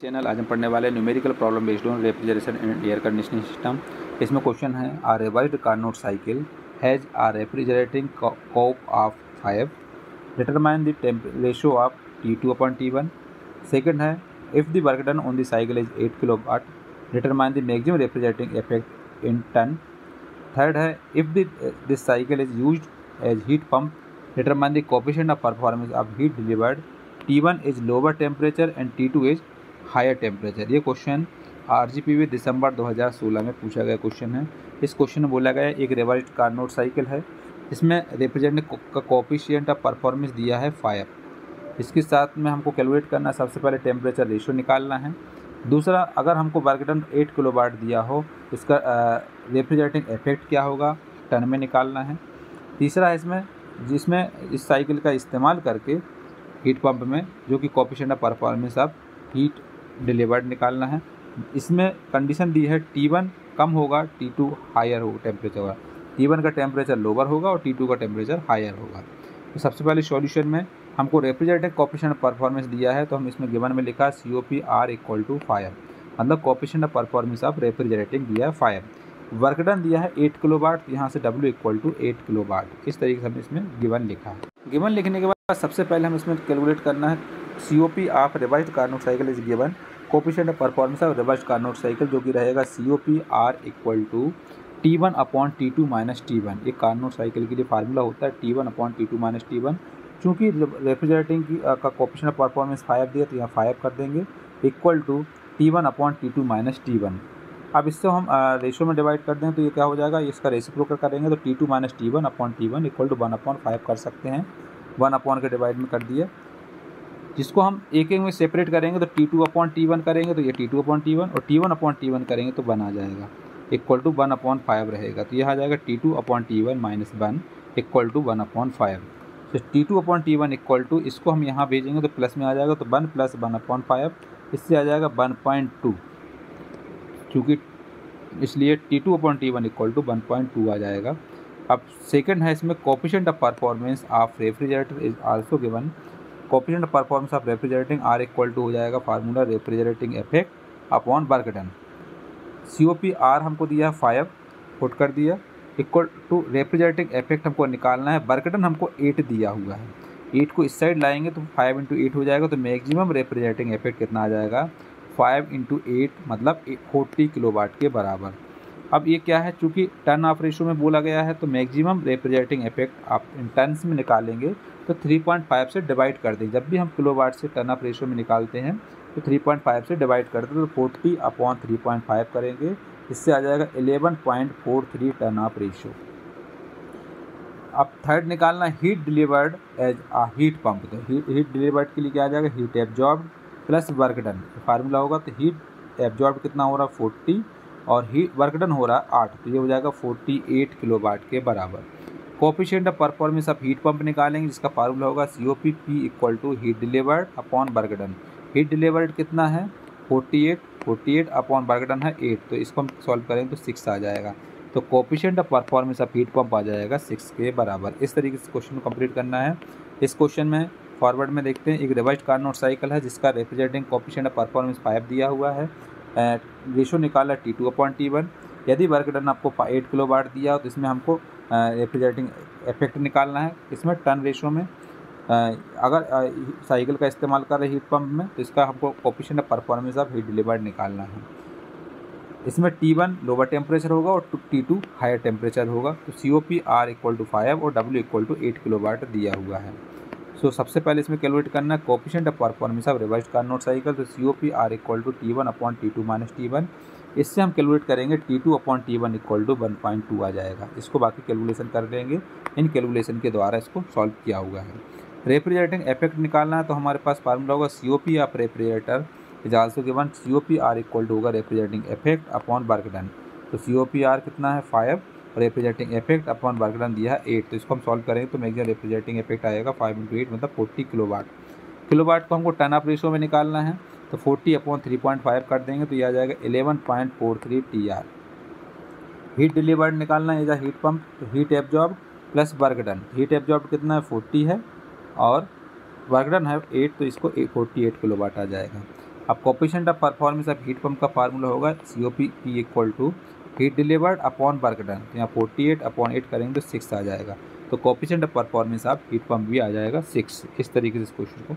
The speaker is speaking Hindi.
चैनल आज हम पढ़ने वाले numerical problem based on refrigeration and air conditioning system. इसमें क्वेश्चन है a revised Carnot cycle has a refrigerating COP of 5, determine the ratio of T2/T1। Second है if the work done on the cycle is 8 kilowatt, determine the maximum refrigerating effect in ton. Third है if this cycle is used as heat pump, determine the coefficient of performance of heat delivered. T1 is lower temperature and T2 is higher temperature. ये क्वेश्चन RGPV दिसंबर 2016 में पूछा गया क्वेश्चन है। इस क्वेश्चन में बोला गया एक रिवाइज्ड कार्नोट साइकिल है, इसमें रेफ्रिजरेंट का कोएफिशिएंट ऑफ परफॉर्मेंस दिया है 5। इसके साथ में हमको कैलकुलेट करना है, सबसे पहले टेम्परेचर रेशियो निकालना है। दूसरा, अगर हमको वर्क डन 8 किलोवाट दिया हो, इसका रेफ्रिजरेटिंग इफेक्ट क्या होगा टन में निकालना है। तीसरा है जिसमें इस साइकिल का इस्तेमाल करके हीट पंप में जो कि coefficient of performance of heat delivered निकालना है। इसमें कंडीशन दी है T1 कम होगा, T2 हायर होगा टेम्परेचर होगा, T1 का टेम्परेचर लोअर होगा और T2 का टेम्परेचर हायर होगा। तो सबसे पहले सॉल्यूशन में हमको रेफ्रिजरेटिंग कोएफिशिएंट परफॉर्मेंस दिया है, तो हम इसमें गिवन में लिखा COPR = 5, मतलब coefficient of performance of refrigerating दिया है 5। वर्क डन दिया है 8 किलोवाट, यहाँ से W = 8 किलोवाट। इस तरीके से हमने इसमें गिवन लिखा है। गिवन लिखने के बाद सबसे पहले हम इसमें कैलकुलेट करना है COP of revised Carnot cycle is given, coefficient of performance of revised Carnot cycle जो कि रहेगा COPR = T1/T2 - T1। ये कार्नोट साइकिल के लिए फार्मूला होता है T1/T2 - T1। चूँकि रेफ्रिजरेटिंग की का कोएफिशिएंट ऑफ परफॉर्मेंस 5 दिया, तो यहाँ 5 कर देंगे = T1/T2 - T1। अब इससे हम रेशियो में डिवाइड कर दें तो ये क्या हो जाएगा, इसका रेसिप्रोकल करेंगे तो T2 - T1/T1 = 1/5 कर सकते हैं। 1 के डिवाइड में कर दिया, जिसको हम एक में सेपरेट करेंगे तो T2/T1 करेंगे तो ये T2/T1 और T1/T1 करेंगे तो 1 आ जाएगा, = 1/5 रहेगा। तो यह आ जाएगा T2/T1 - 1 = 1/5। तो T2/T1 = इसको हम यहाँ भेजेंगे तो प्लस में आ जाएगा, तो 1 + 1/5, इससे आ जाएगा 1.2, चूँकि इसलिए T2/T1 = 1.2 आ जाएगा। अब सेकंड है इसमें coefficient of performance of refrigerator is also given, coefficient of performance of refrigerating R = हो जाएगा formula refrigerating effect upon work done. COPR हमको दिया है 5, पुट कर दिया, = रेफ्रिजरेटिंग इफेक्ट हमको निकालना है। वर्क डन हमको 8 दिया हुआ है, 8 को इस साइड लाएंगे तो 5 × 8 हो जाएगा, तो मैक्सिमम रेफ्रिजरेटिंग इफेक्ट कितना आ जाएगा 5 × 8 मतलब 40 किलोवाट के बराबर। अब ये क्या है, चूँकि टन ऑफ रेशियो में बोला गया है तो मैक्सिमम रेफ्रिजरेटिंग इफेक्ट आप इन टन्स में निकालेंगे तो 3.5 से डिवाइड कर देंगे। जब भी हम किलोवाट से टन ऑफ रेशियो में निकालते हैं तो 3.5 से डिवाइड करते हैं, तो 40/3.5 करेंगे, इससे आ जाएगा 11.43 टन ऑफ रेशियो। अब थर्ड निकालना हीट डिलीवर्ड एज आ हीट पंप, तो हीट डिलीवर्ड के लिए क्या आ जाएगा, heat absorb plus work done formula होगा। तो हीट एब्जॉर्ब कितना हो रहा है 40 और हीट वर्क डन हो रहा है 8, तो ये हो जाएगा 48 किलोवाट के बराबर। Coefficient of performance of heat pump निकालेंगे, जिसका फार्मूला होगा COP = heat delivered upon work done. Heat delivered कितना है 48 अपॉन वर्क डन है 8, तो इसको हम सॉल्व करेंगे तो 6 आ जाएगा। तो coefficient of performance of heat pump आ जाएगा 6 के बराबर। इस तरीके से क्वेश्चन को कंप्लीट करना है। इस क्वेश्चन में फॉरवर्ड में देखते हैं, एक रिवाइज्ड कार्नोट साइकिल है जिसका रेफ्रिजरेटिंग कोएफिशिएंट ऑफ परफॉर्मेंस 5 दिया हुआ है, रेशियो निकाला T2/T1। यदि वर्क डन आपको 8 किलोवाट दिया हो तो इसमें हमको रेफ्रिजरेटिंग इफेक्ट निकालना है, इसमें टन रेशियो में। अगर साइकिल का इस्तेमाल कर रहे हीट पंप में तो इसका हमको coefficient of performance of heat delivered निकालना है। इसमें T1 लोअर टेम्परेचर होगा और T2 हायर टेम्परेचर होगा। तो COPR = 5 और W = 8 किलोवाट दिया हुआ है। सो सबसे पहले इसमें कैलकुलेट करना है coefficient of performance of revised Carnot cycle, तो COPR = T1/T2 - T1। इससे हम कैलकुलेट करेंगे T2/T1 = 1.2 आ जाएगा। इसको बाकी कैलकुलेशन कर लेंगे, इन कैलकुलेशन के द्वारा इसको सॉल्व किया हुआ है। रेफ्रिजरेटिंग इफेक्ट निकालना है, तो हमारे पास फार्मूला होगा COP of refrigerator is also given, COPR = होगा refrigerating effect upon work done. तो COPR कितना है 5, refrigerating effect upon work done दिया है 8, तो इसको हम सॉल्व करेंगे तो मैक्सिमम रेफ्रिजरेटिंग इफेक्ट आएगा 5 × 8 मतलब 40 किलोवाट। किलोवाट को हमको टन ऑफ रेशियो में निकालना है, तो 40/3.5 कर देंगे तो यह आ जाएगा 11.43 TR। हीट डिलीवर्ड निकालना है एज अ हीट पंप, तो heat absorb plus work done. Heat absorb कितना है 40 है और वर्क डन है 8, तो इसको 48 किलोवाट आ जाएगा। अब coefficient of performance of heat pump का फार्मूला होगा COP equal to heat delivered upon work done. तो यहाँ 48/8 करेंगे तो 6 आ जाएगा। तो coefficient of performance of heat pump भी आ जाएगा 6। इस तरीके से इस क्वेश्चन को